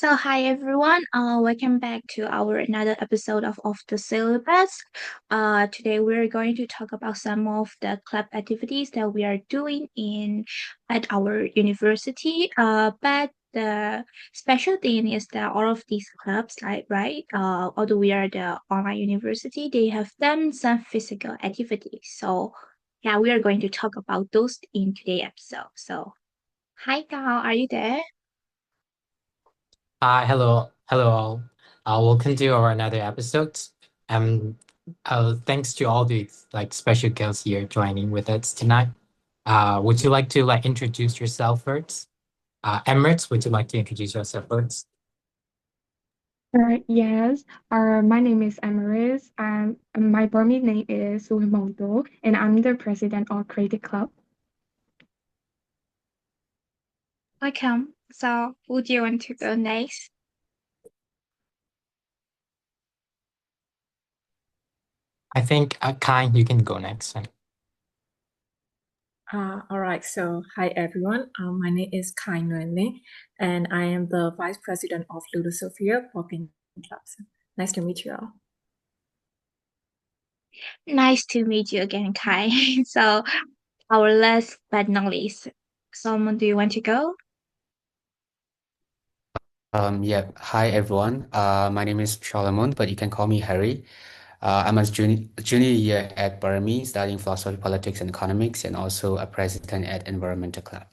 Hi everyone. Welcome back to our another episode of Off the Syllabus. Today we're going to talk about some of the club activities that we are doing in at our university. But the special thing is that all of these clubs, like right, although we are the online university, they have done some physical activities. So yeah, we are going to talk about those in today's episode. So hi, Gal, are you there? Hi, hello all. Welcome to our another episode. Um, Thanks to all the special guests here joining with us tonight. Would you like to introduce yourself first? Emirates, would you like to introduce yourself first? Yes, my name is Amaris. My Burmese name is Suimondo, and I'm the president of Creative Club. Welcome. So, would you want to go next? I think Kai, you can go next. All right, so hi everyone. My name is Kai Nguyen, and I am the Vice President of Ludosophia Walking Clubs. Nice to meet you all. Nice to meet you again, Kai. So, our last but not least, someone, do you want to go? Yeah. Hi, everyone. My name is Solomon, but you can call me Harry. I'm a junior year at Burmese, studying philosophy, politics, and economics, and also a president at Environmental Club.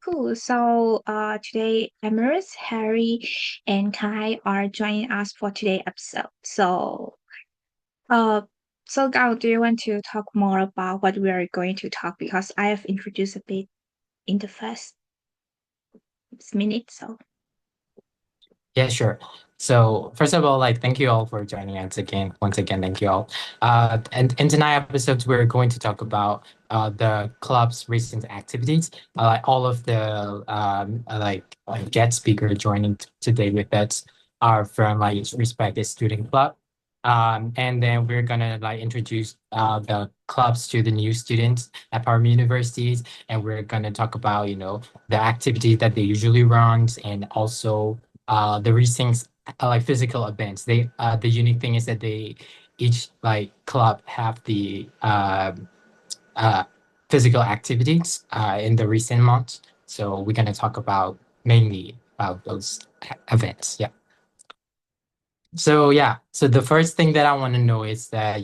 Cool. So, today, Emirates, Harry, and Kai are joining us for today's episode. Uh, so Gao, do you want to talk more about what we are going to talk? Because I have introduced a bit in the first minute. So, Yeah, sure. So first of all, thank you all for joining us again. Once again, thank you all. And in tonight's episodes, we're going to talk about the club's recent activities. All of the guest speaker joining today with us are from each respective student club. And then we're gonna introduce the clubs to the new students at Parma universities, and we're gonna talk about the activities that they usually run, and also the recent physical events. The unique thing is that they each club have the uh physical activities in the recent months. So we're gonna talk about mainly about those events. Yeah. So yeah, so the first thing that I want to know is that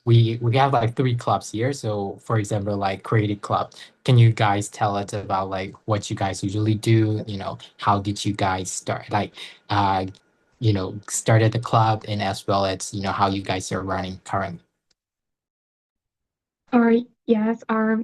we have three clubs here. So for example, Creative Club, can you guys tell us about what you guys usually do? How did you guys start? Uh, started the club, and as well as how you guys are running currently. Our yes, our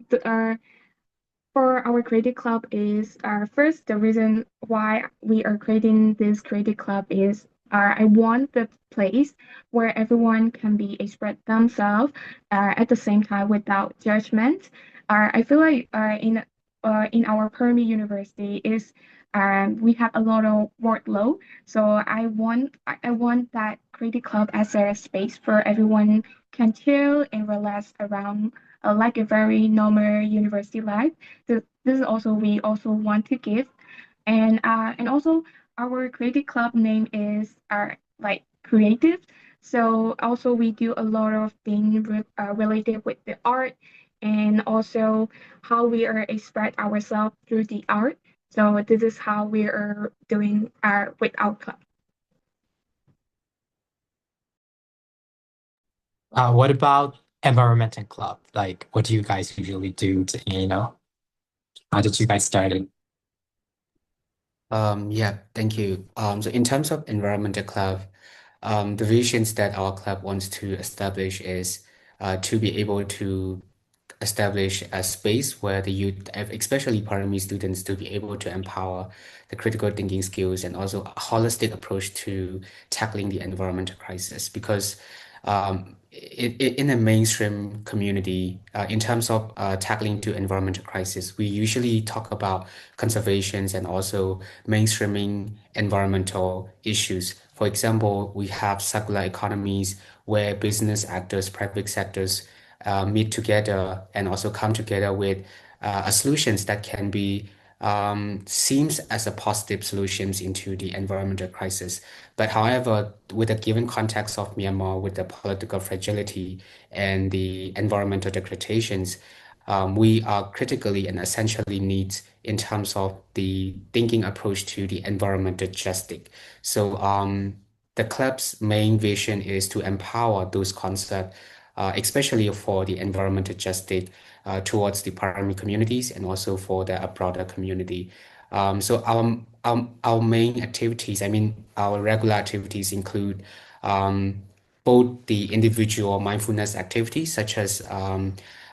for our Creative Club is first the reason why we are creating this Creative Club is I want the place where everyone can be express themselves at the same time without judgment. I feel like in our Permi University is we have a lot of workload, so I want that Creative Club as a space for everyone can chill and relax around like a very normal university life. This is also we also want to give, and also our creative club name is like creative. So also we do a lot of things related with the art, and also how we are express ourselves through the art. So this is how we are doing with our club. What about environmental club? What do you guys usually do how did you guys start it? Yeah, thank you. So in terms of Environmental Club, the visions that our club wants to establish is to be able to establish a space where the youth, especially primary students, to be able to empower the critical thinking skills and also a holistic approach to tackling the environmental crisis. Because in a mainstream community, in terms of tackling to environmental crisis, we usually talk about conservations and also mainstreaming environmental issues. For example, we have circular economies where business actors, private sectors meet together and also come together with solutions that can be seems as a positive solutions into the environmental crisis. But however, with the given context of Myanmar, with the political fragility and the environmental degradations, we are critically and essentially need in terms of the thinking approach to the environmental justice. So the club's main vision is to empower those concepts, especially for the environmental justice towards the primary communities and also for the broader community. So our main activities, I mean, our regular activities include both the individual mindfulness activities, such as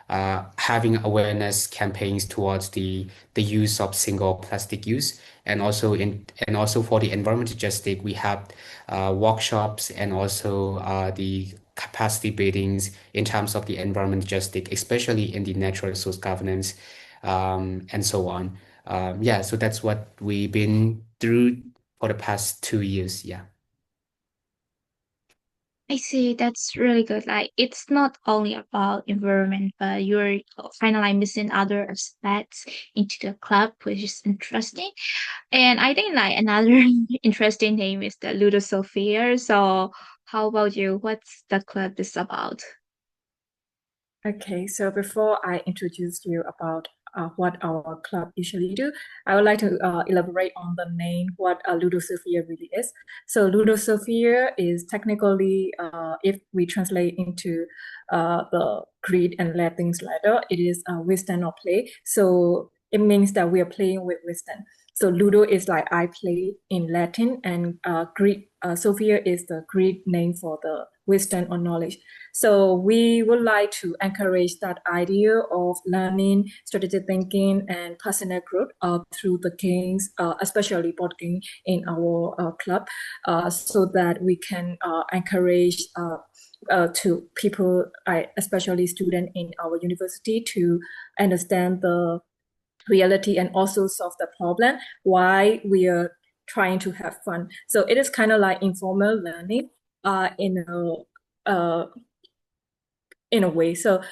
having awareness campaigns towards the use of single plastic use, and also for the environmental justice, we have workshops and also the capacity buildings in terms of the environmental justice, especially in the natural resource governance, and so on. Yeah, so that's what we've been through for the past 2 years. Yeah. I see. That's really good. Like, it's not only about environment, but you're kind of like missing other aspects into the club, which is interesting. And I think like another interesting name is the Ludosophia. So, how about you? What's the club is about? Okay, so before I introduce you about what our club usually do, I would like to elaborate on the name, what Ludosophia really is. So Ludosophia is technically, if we translate into the Greek and Latin's letter, it is wisdom or play. So it means that we are playing with wisdom. So Ludo is like I play in Latin, and Greek Sophia is the Greek name for the wisdom or knowledge. So we would like to encourage that idea of learning, strategic thinking, and personal growth through the games, especially board game in our club, so that we can encourage to people, especially students in our university, to understand the reality and also solve the problem why we are trying to have fun. So it is kind of like informal learning in a way. So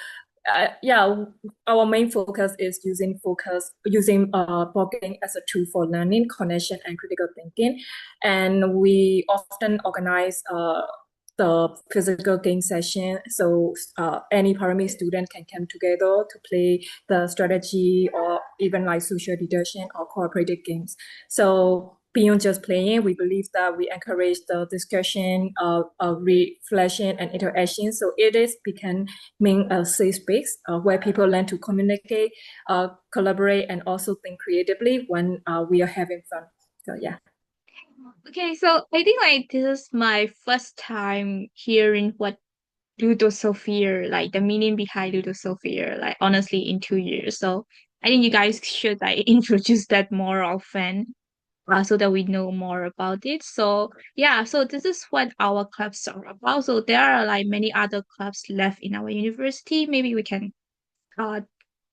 yeah, our main focus is using board game as a tool for learning, connection, and critical thinking. And we often organize the physical game session, so any primary student can come together to play the strategy or even like social deduction or cooperative games. So beyond just playing, we believe that we encourage the discussion, reflection, and interaction. So it is becoming a safe space where people learn to communicate, collaborate, and also think creatively when we are having fun. So yeah. Okay, so I think like this is my first time hearing what Ludosophia, like the meaning behind Ludosophia, like honestly in 2 years. So I think you guys should like introduce that more often, so that we know more about it. So yeah, so this is what our clubs are about. So there are like many other clubs left in our university. Maybe we can uh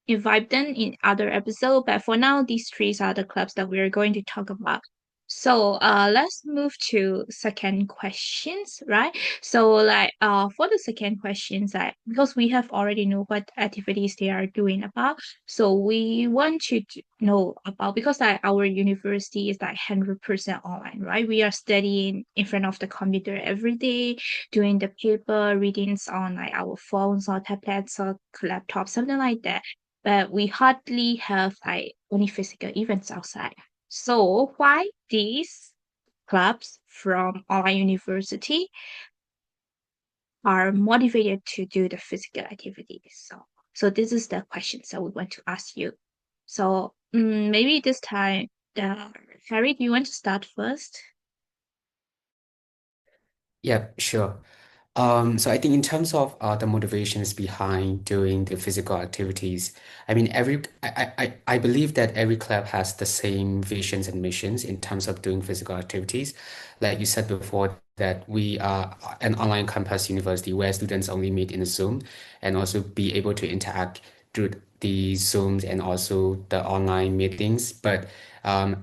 invite them in other episode. But for now, these three are the clubs that we're going to talk about. So let's move to second questions, right? So like for the second questions, like because we have already know what activities they are doing about, so we want to know about, because like our university is like 100% online, right? We are studying in front of the computer every day, doing the paper readings on like our phones or tablets or laptops, something like that, but we hardly have like any physical events outside. So why these clubs from online university are motivated to do the physical activities? So this is the questions that we want to ask you. So maybe this time, Harry, do you want to start first? Yeah, sure. So I think in terms of the motivations behind doing the physical activities, I mean, I believe that every club has the same visions and missions in terms of doing physical activities. Like you said before, that we are an online campus university where students only meet in Zoom and also be able to interact through the Zooms and also the online meetings. But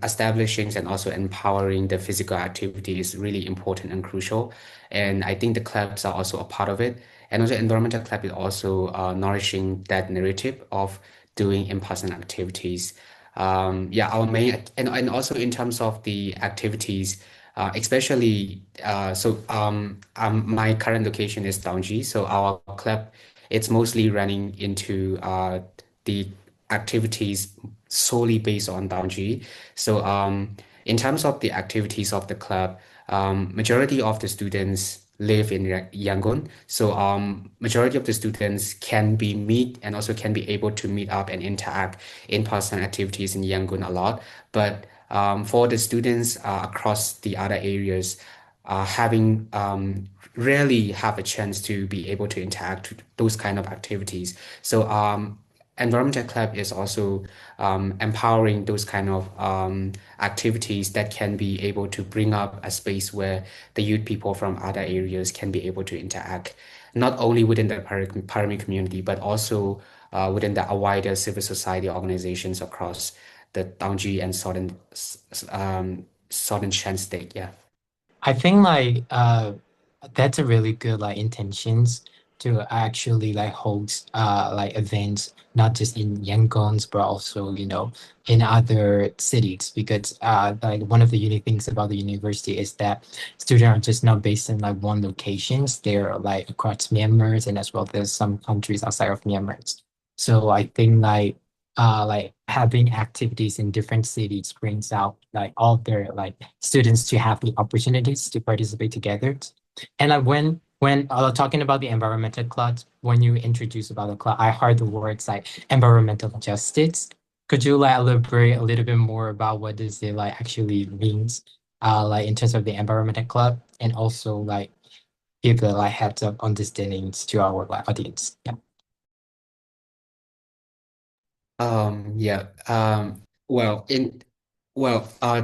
establishing and also empowering the physical activity is really important and crucial. And I think the clubs are also a part of it. And also environmental club is also nourishing that narrative of doing in-person activities. Yeah, our main and also in terms of the activities, especially my current location is Dongji, so our club it's mostly running into the activities solely based on Dongji. So in terms of the activities of the club, majority of the students live in Yangon. So majority of the students can be meet and also can be able to meet up and interact in-person activities in Yangon a lot. But for the students across the other areas, having rarely have a chance to be able to interact with those kind of activities. So Environmental Club is also empowering those kind of activities that can be able to bring up a space where the youth people from other areas can be able to interact, not only within the Parami community, but also within the wider civil society organizations across the Dangji and Southern Shan State. Yeah. I think like that's a really good like intentions to actually like host like events not just in Yangon's but also in other cities, because like one of the unique things about the university is that students are just not based in like one locations. They're like across Myanmar and as well as some countries outside of Myanmar. So I think like having activities in different cities brings out like all their like students to have the opportunities to participate together. And like when talking about the environmental club, when you introduce about the club, I heard the words like environmental justice. Could you like elaborate a little bit more about what does it like actually means, like in terms of the environmental club, and also like give the like heads up understandings to our like audience? Yeah. Yeah.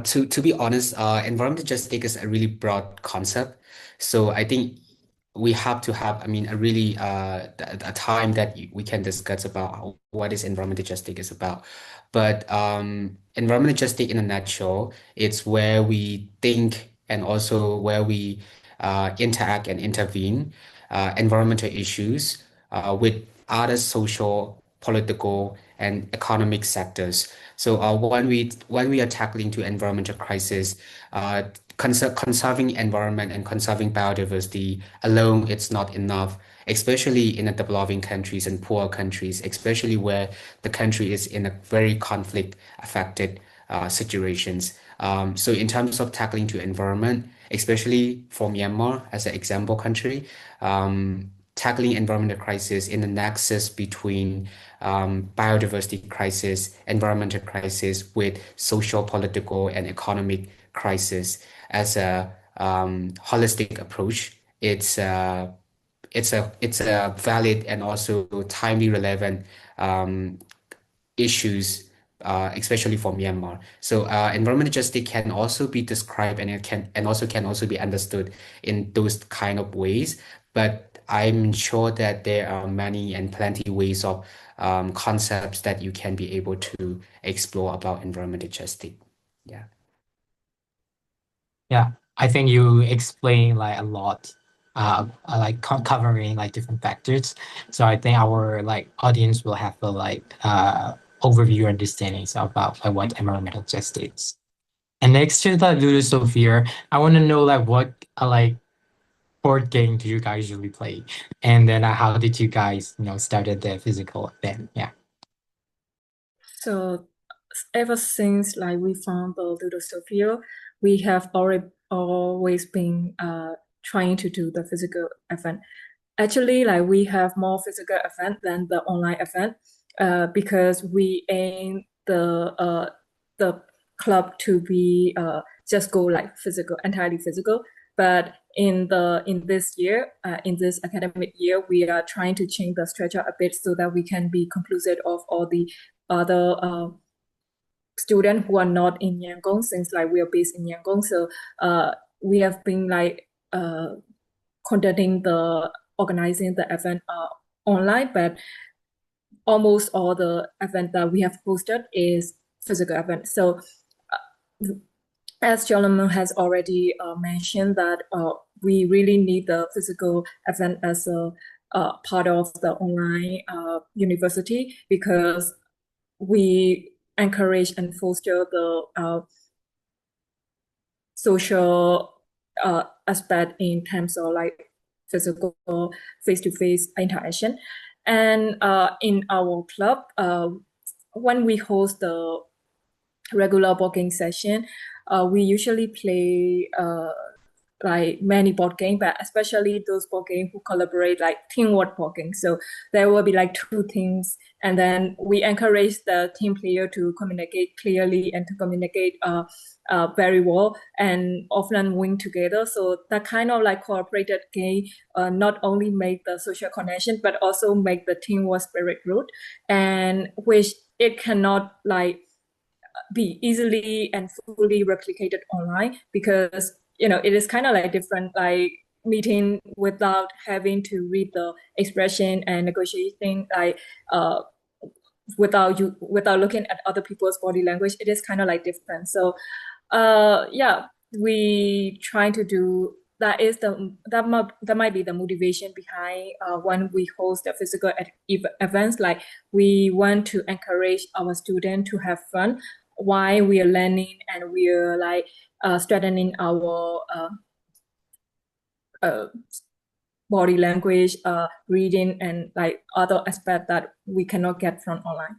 To be honest, environmental justice is a really broad concept. So I think we have to have, I mean, a really a time that we can discuss about what is environmental justice is about. But environmental justice in a nutshell, it's where we think and also where we interact and intervene environmental issues with other social, political, and economic sectors. So when we are tackling to environmental crisis, conserving environment and conserving biodiversity alone, it's not enough, especially in the developing countries and poor countries, especially where the country is in a very conflict affected situations. So in terms of tackling to environment, especially for Myanmar as an example country, tackling environmental crisis in the nexus between biodiversity crisis, environmental crisis with social, political, and economic crisis as a holistic approach. It's a valid and also timely relevant issues, especially for Myanmar. So environmental justice can also be described and it can also be understood in those kind of ways. But I'm sure that there are many and plenty ways of concepts that you can be able to explore about environmental justice. Yeah. Yeah, I think you explain like a lot, like covering like different factors. So I think our like audience will have a like overview understandings about like what environmental justice is. And next to the Ludosophia, I want to know like what like board game do you guys usually play, and then how did you guys started the physical event? Yeah. So ever since like we found the Ludosophia, we have always been trying to do the physical event. Actually, like we have more physical event than the online event, because we aim the club to be just go like physical, entirely physical. But in this year, in this academic year, we are trying to change the structure a bit so that we can be conclusive of all the other students who are not in Yangon, since like we are based in Yangon. So we have been like organizing the event online, but almost all the event that we have hosted is physical event. So as Solomon has already mentioned that we really need the physical event as a part of the online university, because we encourage and foster the social aspect in terms of like physical face-to-face interaction. And in our club, when we host the regular board game session, we usually play like many board game, but especially those board game who collaborate, like teamwork board game. So there will be like 2 teams, and then we encourage the team player to communicate clearly and to communicate very well and often win together. So that kind of like cooperated game not only make the social connection but also make the teamwork spirit good, and which it cannot like be easily and fully replicated online, because it is kind of like different, like meeting without having to read the expression and negotiating, like without looking at other people's body language. It is kind of like different. So yeah, we try to do that. Is that might be the motivation behind when we host the physical events. Like we want to encourage our students to have fun while we are learning, and we are like strengthening our body language, reading, and like other aspects that we cannot get from online.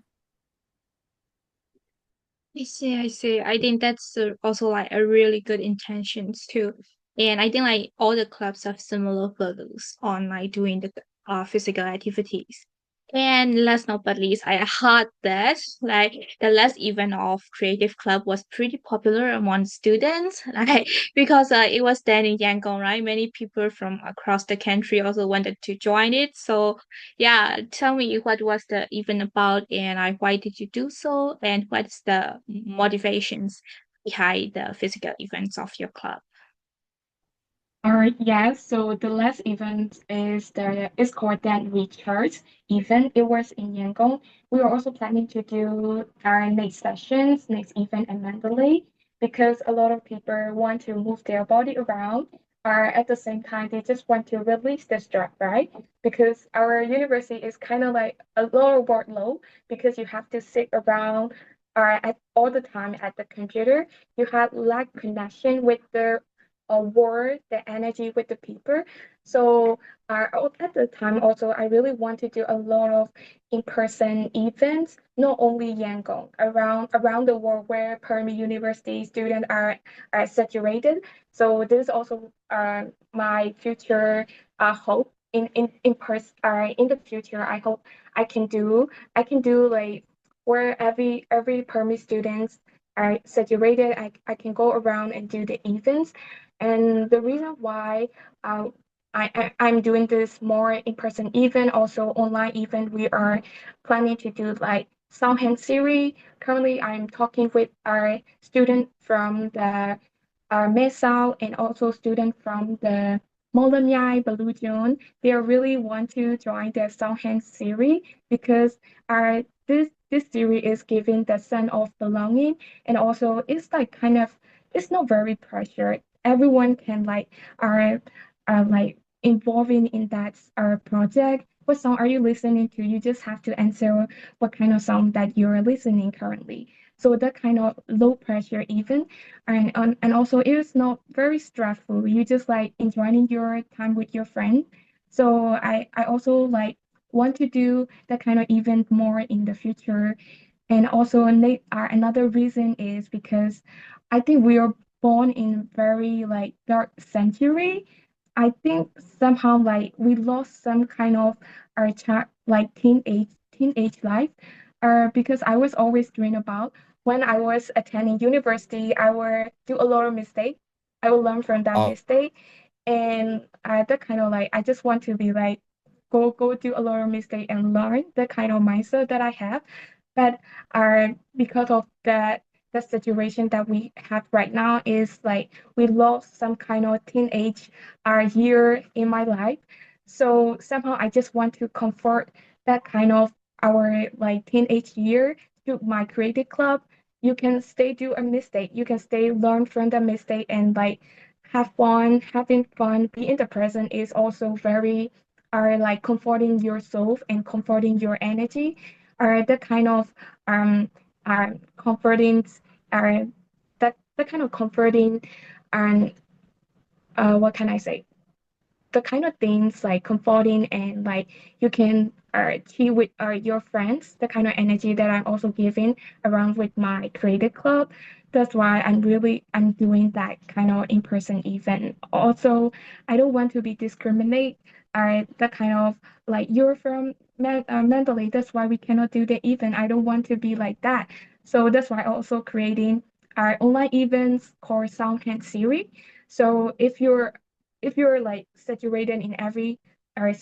I see, I see. I think that's also like a really good intentions too. And I think like all the clubs have similar values on like doing the physical activities. And last not but least, I heard that like the last event of Creative Club was pretty popular among students, like because it was then in Yangon, right? Many people from across the country also wanted to join it. So yeah, tell me what was the event about, and why did you do so, and what's the motivations behind the physical events of your club? Yes, so the last event is called that Recharge event. It was in Yangon. We are also planning to do our next event in Mandalay, because a lot of people want to move their body around, or at the same time they just want to release the stress, right? Because our university is kind of like a lower workload, because you have to sit around or at all the time at the computer. You have lack connection with the word, the energy with the people. So at the time also, I really want to do a lot of in-person events, not only Yangon, around the world where Permi University students are saturated. So this is also my future hope in person in the future. I hope I can do like where every Permi students are saturated. I can go around and do the events. And the reason why uh, I'm doing this more in person event, also online event, we are planning to do like Samhain series. Currently, I'm talking with our student from the Mesao, and also student from the Molanyai Balujon. They really want to join the Samhain series, because our this series is giving the sense of belonging, and also it's like kind of, it's not very pressured. Everyone can like are like involving in that project. What song are you listening to? You just have to answer what kind of song that you're listening currently. So that kind of low pressure even, and also it is not very stressful. You just like enjoying your time with your friend. So I also like want to do that kind of event more in the future. And also another reason is because I think we are born in very like dark century. I think somehow like we lost some kind of our child like teenage life. Because I was always dreaming about when I was attending university, I will do a lot of mistake. I will learn from that Oh, mistake, and that kind of like I just want to be like go do a lot of mistake and learn the kind of mindset that I have. But because of the situation that we have right now is like we lost some kind of teenage year in my life. So somehow I just want to comfort that kind of our like teenage year to my creative club. You can stay do a mistake. You can stay learn from the mistake and like have fun. Having fun, be in the present is also very are like comforting yourself and comforting your energy. Are the kind of um comforting, are that kind of comforting, and what can I say? The kind of things like comforting and like you can chill with your friends, the kind of energy that I'm also giving around with my creative club. That's why I'm doing that kind of in-person event. Also, I don't want to be discriminate that kind of like you're from mentally. That's why we cannot do the event. I don't want to be like that. So that's why also creating our online events called Soundhand series. So if you're like saturated in every uh,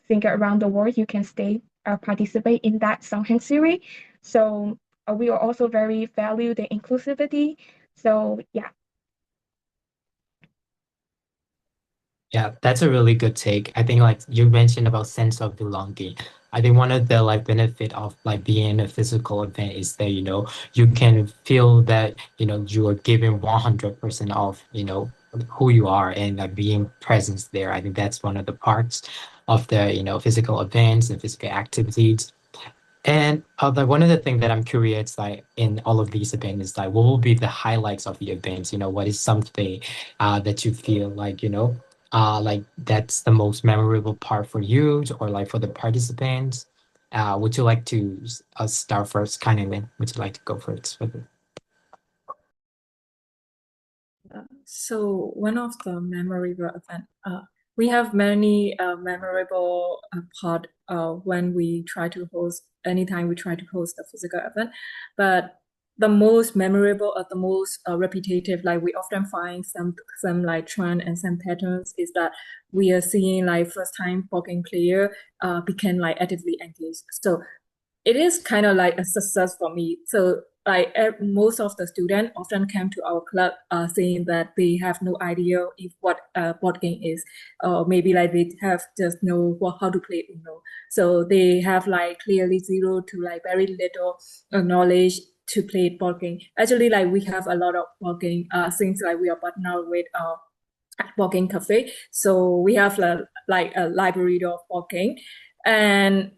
finger around the world, you can stay participate in that Songhan series. So we are also very value the inclusivity. So yeah. Yeah, that's a really good take. I think like you mentioned about sense of belonging. I think one of the like benefit of like being in a physical event is that, you can feel that, you are giving 100% of, who you are and like being present there. I think that's one of the parts of the, physical events and physical activities. And like one of the things that I'm curious, like in all of these events, is like what will be the highlights of the events? What is something that you feel like, like that's the most memorable part for you or like for the participants? Would you like to start first, kind of? Would you like to go first with it? So one of the memorable event, we have many memorable part when we try to host, anytime we try to host a physical event, but the most memorable or the most repetitive, like we often find some like trend and some patterns is that we are seeing like first time poker player became like actively engaged. So it is kind of like a success for me. So like most of the students often come to our club saying that they have no idea if what board game is, or maybe like they have just know how to play Uno. So they have like clearly zero to like very little knowledge to play board game. Actually, like we have a lot of board game since like we are partnered with board game cafe. So we have like a library of board game, and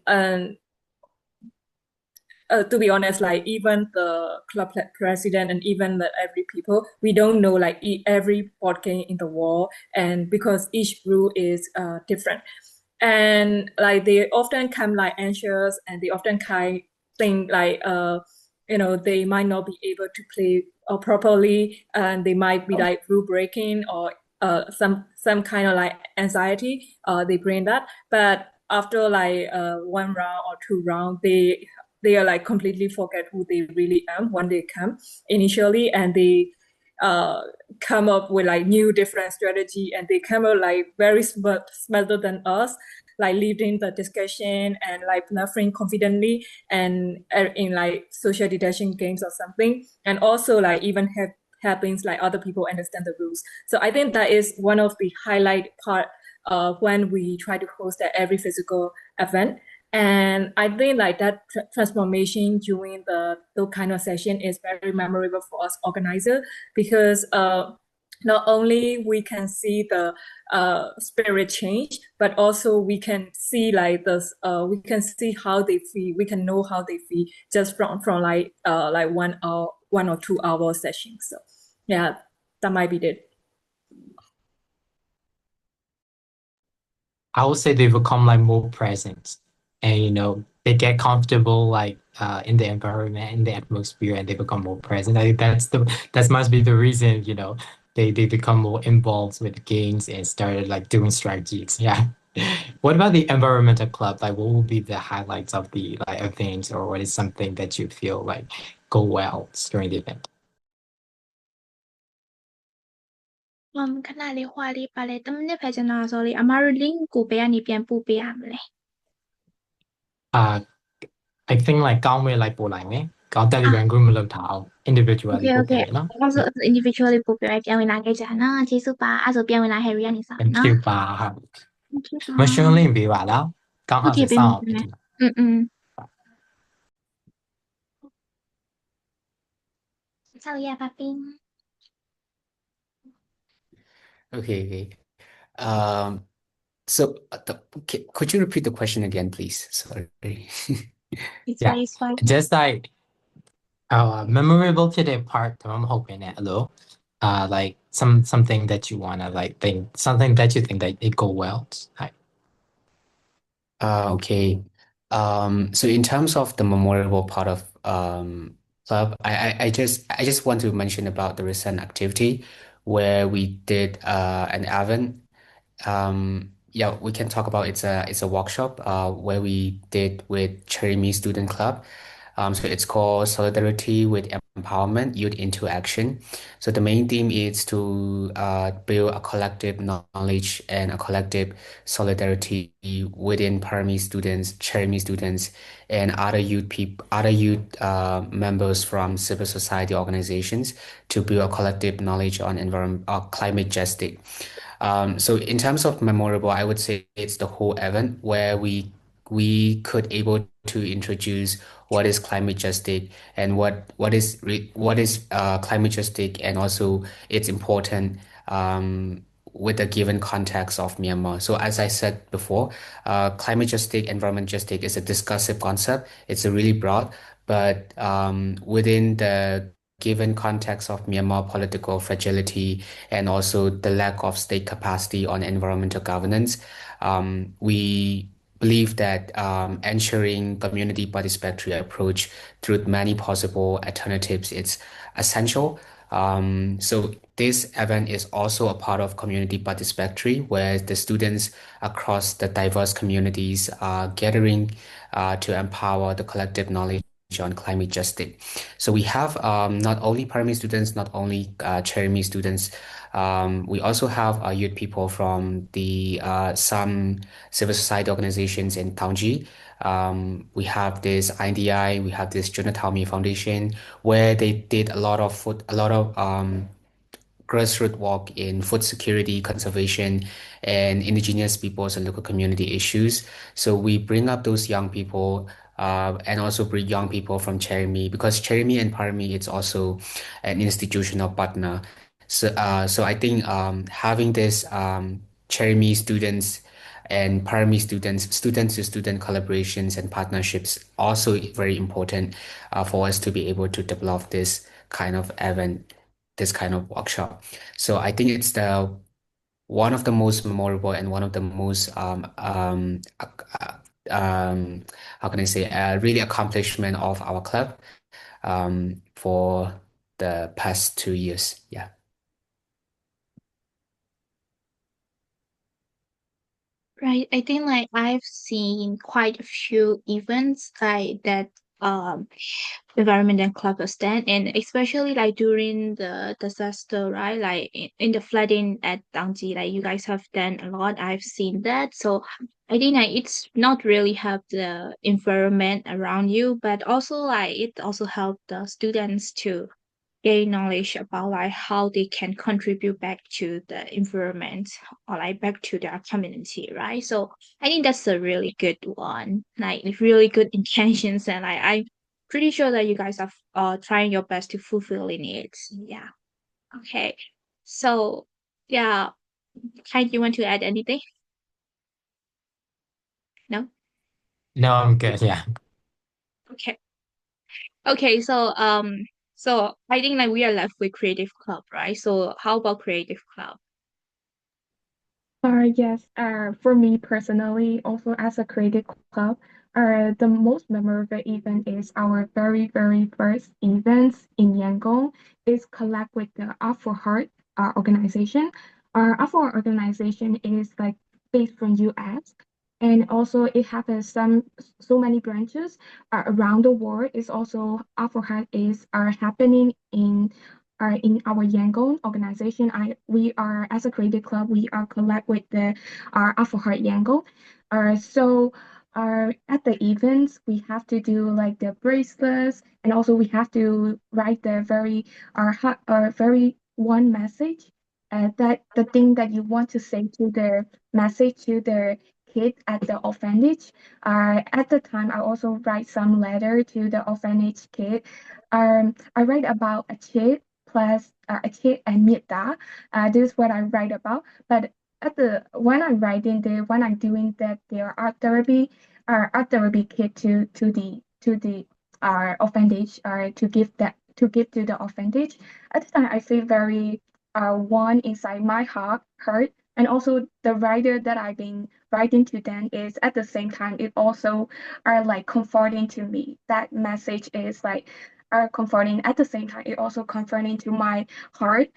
to be honest, like even the club president and even the every people, we don't know like every board game in the world, and because each rule is different, and like they often come like anxious, and they often kind think like they might not be able to play properly, and they might be like rule breaking or some kind of like anxiety. They bring that, but after like one round or two round, they are like completely forget who they really am when they come initially, and they uh come up with like new different strategy, and they come up like very smarter than us, like leading the discussion and like bluffing confidently and in like social deduction games or something, and also like even have happens like other people understand the rules. So I think that is one of the highlight part when we try to host at every physical event. And I think like that transformation during the kind of session is very memorable for us organizer, because not only we can see the spirit change, but also we can see like this we can see how they feel, we can know how they feel just from like 1 hour 1 or 2 hour session. So yeah, that might be it. I would say they become like more present, and they get comfortable like in the environment, in the atmosphere, and they become more present. I think that must be the reason, they become more involved with games and started like doing strategies. Yeah. What about the environmental club? Like what will be the highlights of the like events, or what is something that you feel like go well during the event? ခဏလေးဟွာလေးပါလေတစ်မိနစ်ပဲကျွန်တော် sorry အမားတို့ link ကိုဘယ်ကနေပြန်ပို့ပေးရမလဲ I think like ကောင်းမဲ့လိုက်ပို့လိုက်မယ်ကောင်း Telegram group မလုပ်ထားအောင် individually Okay ပို့ပေး okay မယ်နော် အဲ့ဆို individually ပို့ပေးမယ်ပြန်ဝင်လာခဲ့ကြနော်ကျေးဇူးပါအဲ့ဆိုပြန်ဝင်လာ Harry ကနေစမယ် Thank နော် you ပါ Thank you ပါ မရှင်းလင်းပေးပါလားကောင်းအောင် Okay စောင့်အောင် ပေးမယ် ပေး Sao ya Papin Okay, okay. So could you repeat the question again, please? Sorry. It's Yeah. fine it's fine Just like memorable today part แต่ว่าผม เนี่ย hello like something that you wanna like think something that you think that it go well はい Okay. So in terms of the memorable part of club, I just want to mention about the recent activity where we did an event. Yeah, we can talk about it's a workshop where we did with Cherry Student Club. So it's called Solidarity with Empowerment, Youth into Action. So the main theme is to build a collective knowledge and a collective solidarity within Parami students, Cherry students, and other youth members from civil society organizations to build a collective knowledge on environment or climate justice. So in terms of memorable, I would say it's the whole event where we could able to introduce what is climate justice and what is climate justice and also it's important with the given context of Myanmar. So as I said before, climate justice, environment justice is a discursive concept. It's a really broad, but within the given context of Myanmar political fragility and also the lack of state capacity on environmental governance, we believe that ensuring community participatory approach through many possible alternatives is essential. So this event is also a part of community participatory, where the students across the diverse communities are gathering to empower the collective knowledge on climate justice. So we have not only Parami students, not only Cherimi students, we also have youth people from the some civil society organizations in Taungji. We have this INDI, we have this Jonathan Foundation, where they did a lot of grassroots work in food security, conservation, and indigenous peoples and local community issues. So we bring up those young people and also bring young people from Cherimi because Cherimi and Parami it's also an institutional partner. So I think having this Cherimi students and Parami students, student to student collaborations and partnerships also very important for us to be able to develop this kind of event, this kind of workshop. So I think it's the one of the most memorable and one of the most how can I say really accomplishment of our club for the past 2 years. Yeah. Right. I think like I've seen quite a few events like that environment and club stand and especially like during the disaster, right? Like in the flooding at Dangji, like you guys have done a lot. I've seen that. So I think like it's not really help the environment around you, but also like it also help the students to gain knowledge about like how they can contribute back to the environment or like back to their community, right? So I think that's a really good one, like really good intentions, and I'm pretty sure that you guys are trying your best to fulfilling it. Yeah. Okay. So yeah, Kai, do you want to add anything? No. no I'm good yeah Okay. Okay. So I think like we are left with Creative Club, right? So how about Creative Club? Yes, for me personally, also as a creative club, the most memorable event is our very, very first events in Yangon is collab with the Art for Heart organization. Our Art for Heart organization is like based from US, and also it has so many branches around the world. It's also Art for Heart is are happening in our Yangon organization. We are as a creative club, we are collab with the Alpha Heart Yangon. So at the events we have to do like the bracelets, and also we have to write the very one message. That the thing that you want to say to the message to the kid at the orphanage. At the time, I also write some letter to the orphanage kid. I write about a kid plus a kid and Mita. This is what I write about. But at the when I'm doing that, there are art therapy kit to the our advantage or to give to the advantage. At the time, I feel very warm inside my heart, and also the writer that I've been writing to them is at the same time it also are like comforting to me. That message is like are comforting at the same time. It also comforting to my heart.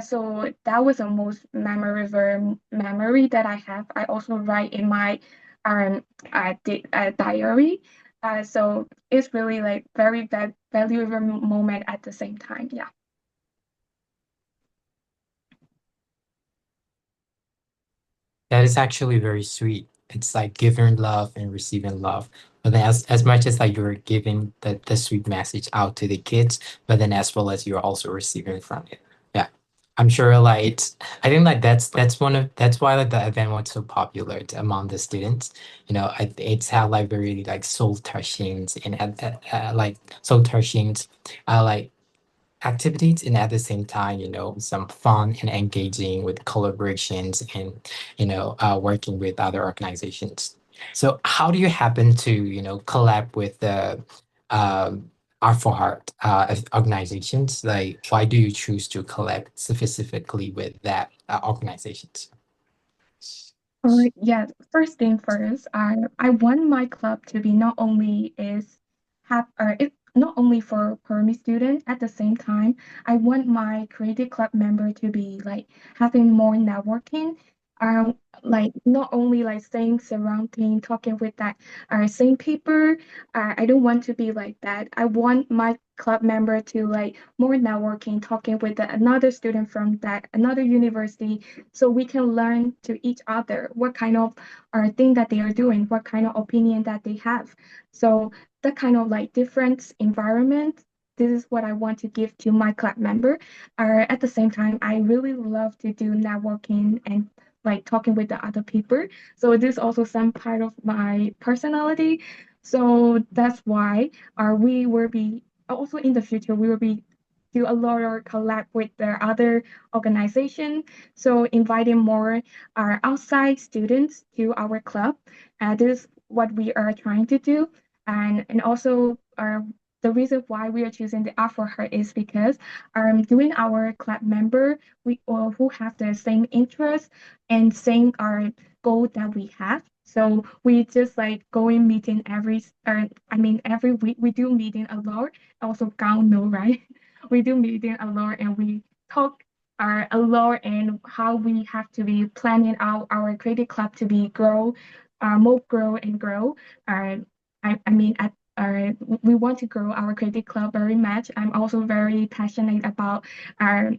So that was the most memorable memory that I have. I also write in my um diary. So it's really like very valuable moment at the same time. Yeah. That is actually very sweet. It's like giving love and receiving love. But then as much as like you're giving the sweet message out to the kids, but then as well as you're also receiving from it. Yeah. I'm sure like I think like that's why like the event was so popular among the students. It's had like very like soul touching and like soul touching like activities and at the same time some fun and engaging with collaborations and working with other organizations. So how do you happen to collab with the Art for Heart organizations? Like why do you choose to collab specifically with that organizations? Yeah, first thing first, I want my club to be not only is have or it not only for Permi student at the same time, I want my creative club member to be like having more networking. Like not only like staying surrounding, talking with that same people. I don't want to be like that. I want my club member to like more networking, talking with another student from that another university so we can learn to each other what kind of thing that they are doing, what kind of opinion that they have. So that kind of like different environment, this is what I want to give to my club member. At the same time, I really love to do networking and like talking with the other people. So this is also some part of my personality. So that's why we will be also in the future we will be do a lot of collab with the other organization. So inviting more outside students to our club. This is what we are trying to do. And also the reason why we are choosing the Art for Her is because doing our club member we all who have the same interest and same goal that we have. So we just like going meeting every week we do meeting a lot. Also, Gang know, right? We do meeting a lot and we talk a lot and how we have to be planning out our creative club to be grow, more grow and grow. I mean, we want to grow our creative club very much. I'm also very passionate about our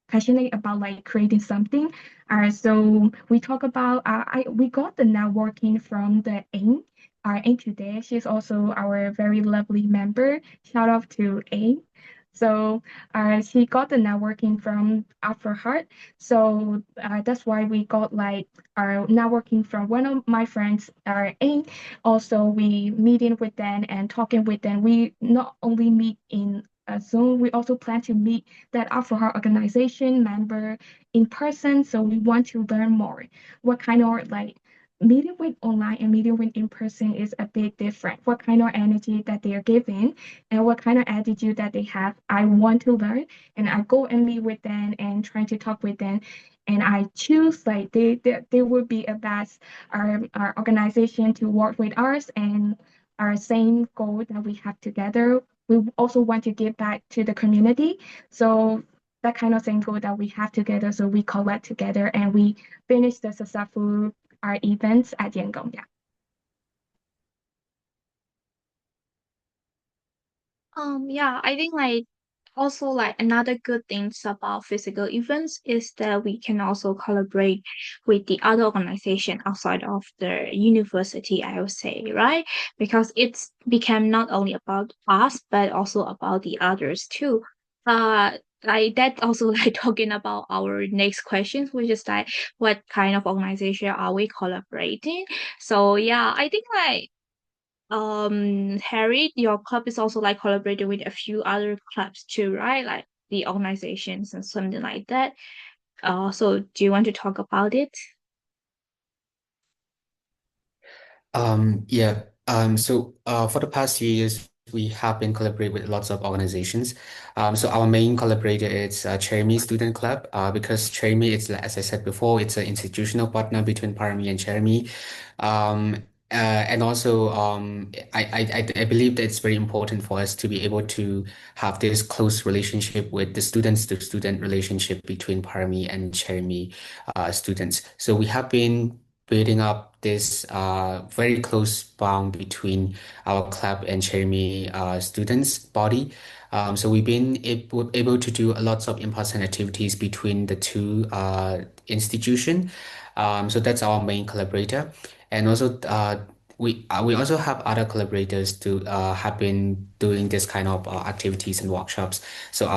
passionate about like creating something. So we talk about we got the networking from the AIM. Our AIM today, she's also our very lovely member. Shout out to AIM. So she got the networking from Afro Heart. So that's why we got like our networking from one of my friends, AIM. Also, we meeting with them and talking with them. We not only meet in Zoom, we also plan to meet that Afro Heart organization member in person. So we want to learn more. What kind of like meeting with online and meeting with in person is a bit different. What kind of energy that they are giving and what kind of attitude that they have. I want to learn and I go and meet with them and try to talk with them. And I choose like they would be a best our organization to work with us and our same goal that we have together. We also want to give back to the community. So that kind of same goal that we have together. So we collect together and we finish the successful our events at Yangon. Yeah. Yeah, I think like also like another good things about physical events is that we can also collaborate with the other organization outside of the university, I would say, right? Because it's become not only about us but also about the others too. Like that also like talking about our next questions, which is like what kind of organization are we collaborating? So yeah, I think like Harry, your club is also like collaborating with a few other clubs too, right? Like the organizations and something like that. So do you want to talk about it? Yeah, For the past few years, we have been collaborating with lots of organizations. So our main collaborator is Cherry Student Club, because Cherry is, as I said before, it's an institutional partner between Parami and Cherry. And also, I believe that it's very important for us to be able to have this close relationship with the students-to-student relationship between Parami and Cherry students. So we have been building up this very close bond between our club and Cherry students body. So we've been able to do lots of in-person activities between the two institutions. So that's our main collaborator, and also we also have other collaborators to have been doing this kind of activities and workshops. So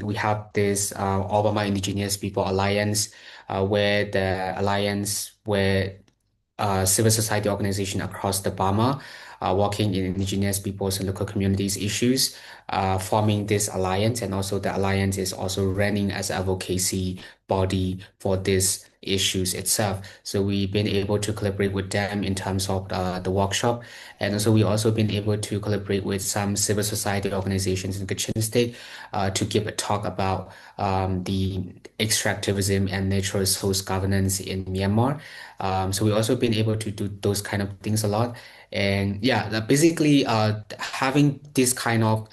we have this Obama Indigenous People Alliance, where civil society organization across the Burma working in indigenous peoples and local communities issues, forming this alliance. And also the alliance is also running as advocacy body for these issues itself. So we've been able to collaborate with them in terms of the workshop. And also we also been able to collaborate with some civil society organizations in Kachin State to give a talk about the extractivism and natural resource governance in Myanmar. So we've also been able to do those kind of things a lot. And yeah, basically having this kind of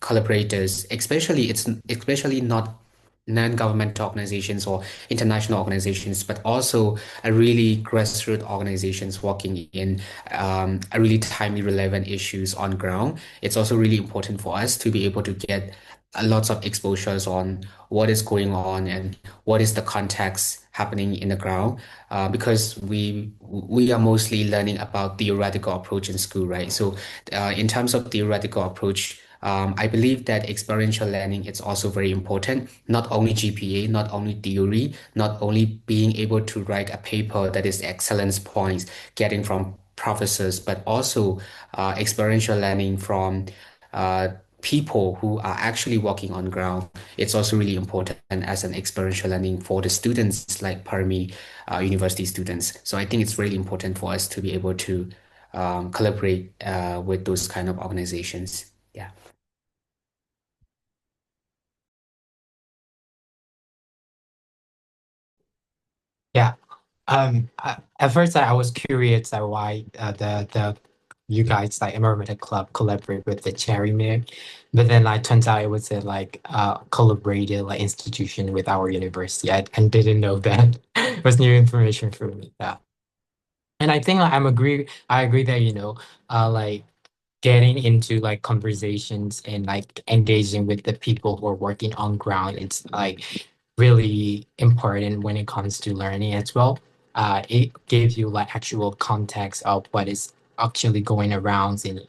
collaborators, especially not non-governmental organizations or international organizations, but also a really grassroots organizations working in a really timely relevant issues on ground. It's also really important for us to be able to get lots of exposures on what is going on and what is the context happening in the ground, because we are mostly learning about theoretical approach in school, right? So in terms of theoretical approach, I believe that experiential learning is also very important. Not only GPA, not only theory, not only being able to write a paper that is excellence points getting from professors, but also experiential learning from uh, people who are actually walking on ground. It's also really important as an experiential learning for the students like Parami university students. So I think it's really important for us to be able to collaborate with those kind of organizations. Yeah. Yeah. At first, I was curious why the you guys like environmental club collaborate with the Cherry Mill, but then like turns out it was a like collaborated like institution with our university. I didn't know that. It was new information for me. Yeah, and I think like, I agree that like getting into like conversations and like engaging with the people who are working on ground, it's like really important when it comes to learning as well. It gives you like actual context of what is actually going around, and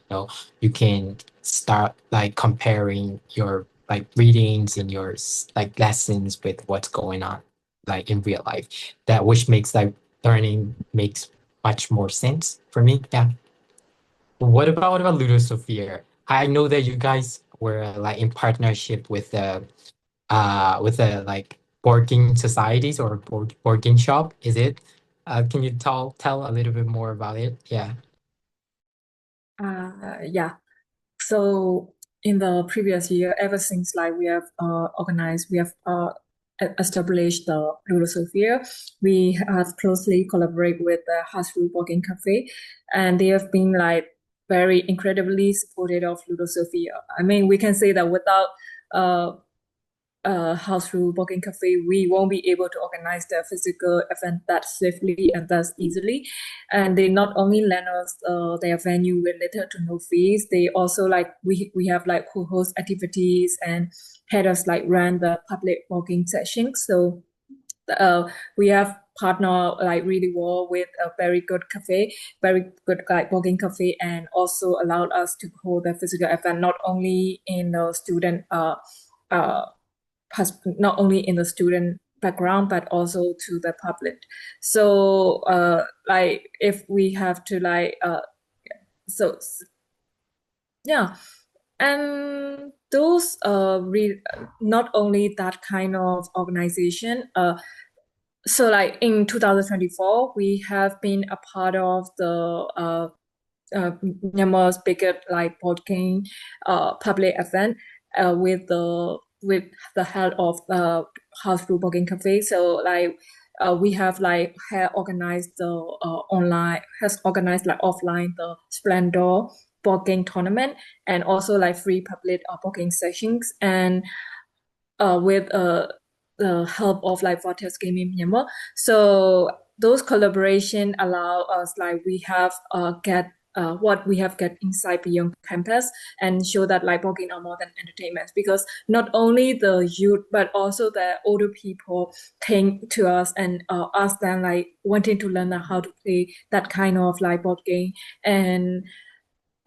you can start like comparing your like readings and your like lessons with what's going on like in real life. That which makes like learning makes much more sense for me. Yeah. What about Ludosophia? I know that you guys were like in partnership with the like board game societies or board game shop, is it? Can you tell a little bit more about it? Yeah. Yeah. So in the previous year, ever since like we have established the Ludosophia, we have closely collaborated with the Hasbro Working Cafe, and they have been like very incredibly supportive of Ludosophia. I mean, we can say that without uh, House Rule Working Cafe, we won't be able to organize the physical event that swiftly and thus easily. And they not only lend us their venue with little to no fees, they also like we have like who host activities and had us like run the public walking sessions. So we have partner like really well with a very good cafe, very good like walking cafe, and also allowed us to hold the physical event not only in the student uh not only in the student background but also to the public. So like if we have to like so yeah, and those not only that kind of organization, so like in 2024 we have been a part of the Myanmar's biggest like board game public event with the help of House Rule Board Game Cafe. So like we have like organized the offline the Splendor board game tournament, and also like free public board game sessions, and with the help of like Vortex Gaming Myanmar. So those collaboration allow us like we have get what we have get inside beyond campus, and show that like board game are more than entertainment, because not only the youth but also the older people came to us and ask them like wanting to learn how to play that kind of like board game, and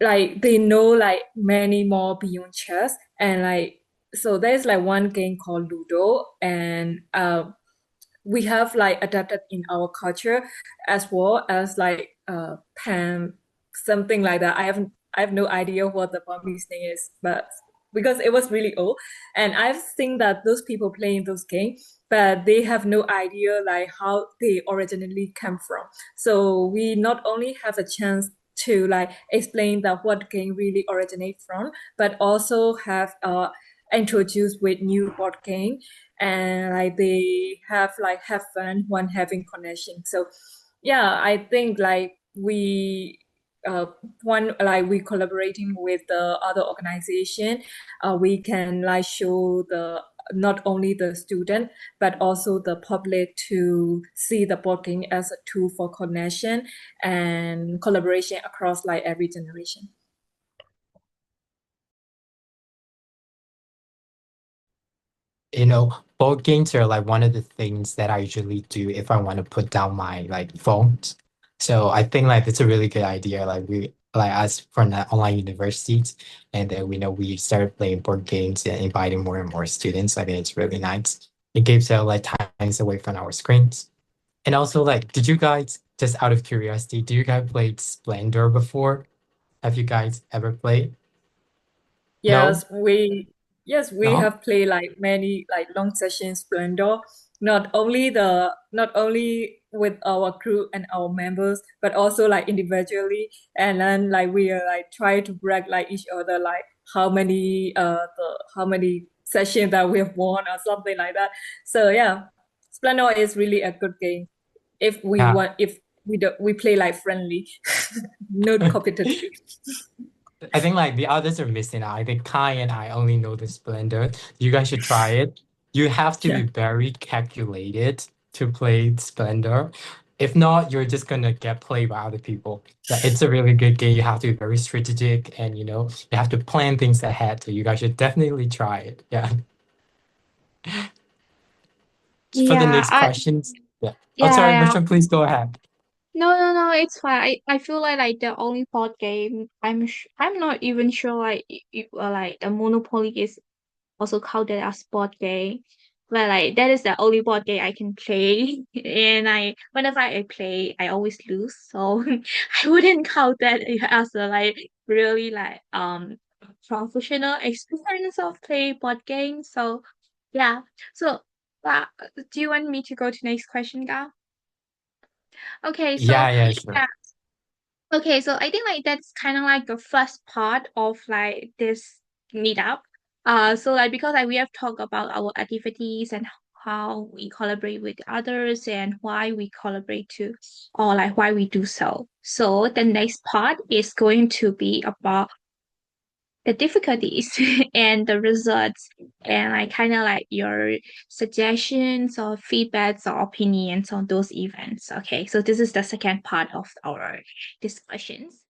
like they know like many more beyond chess, and like so there's like one game called Ludo, and we have like adapted in our culture as well as like Pan, something like that. I have no idea what the Burmese name is, but because it was really old, and I've seen that those people playing those games, but they have no idea like how they originally come from. So we not only have a chance to like explain that what game really originate from, but also have introduced with new board game, and like they have fun when having connection. So yeah, I think like we one like we collaborating with the other organization, we can like show the not only the student but also the public to see the board game as a tool for connection and collaboration across like every generation. Board games are like one of the things that I usually do if I want to put down my like phones. So I think like it's a really good idea. Like we like us from the online universities, and then we started playing board games and inviting more and more students. I think it's really nice. It gives out like times away from our screens. And also like, did you guys, just out of curiosity, do you guys played Splendor before? Have you guys ever played? No? Yes, we No? have played like many like long sessions Splendor, not only with our crew and our members, but also like individually. And then like we are like try to brag like each other like how many sessions that we have won or something like that. So yeah, Splendor is really a good game Yeah. if we play like friendly, not competitive. I think like the others are missing out. I think Kai and I only know the Splendor. You guys should try it. You have to be Yeah. very calculated to play Splendor. If not, you're just gonna get played by other people. Like, it's a really good game. You have to be very strategic, and you have to plan things ahead. So you guys should definitely try it. Yeah. For the Yeah, next questions. Yeah. Oh, yeah, sorry, yeah. Bertrand, please go ahead. No, it's fine. I feel like the only board game I'm not even sure like the Monopoly is also counted as board game. But like that is the only board game I can play, and whenever I play, I always lose. So I wouldn't count that as a like really like professional experience of play board games. So yeah. So uh, do you want me to go to next question, Gal? Okay, so Yeah, sure. yeah. Okay, so I think like that's kind of like the first part of like this meetup. So like because like we have talked about our activities and how we collaborate with others and why we collaborate too, or like why we do so. So the next part is going to be about the difficulties and the results, and like kind of like your suggestions or feedbacks or opinions on those events. Okay, so this is the second part of our discussions.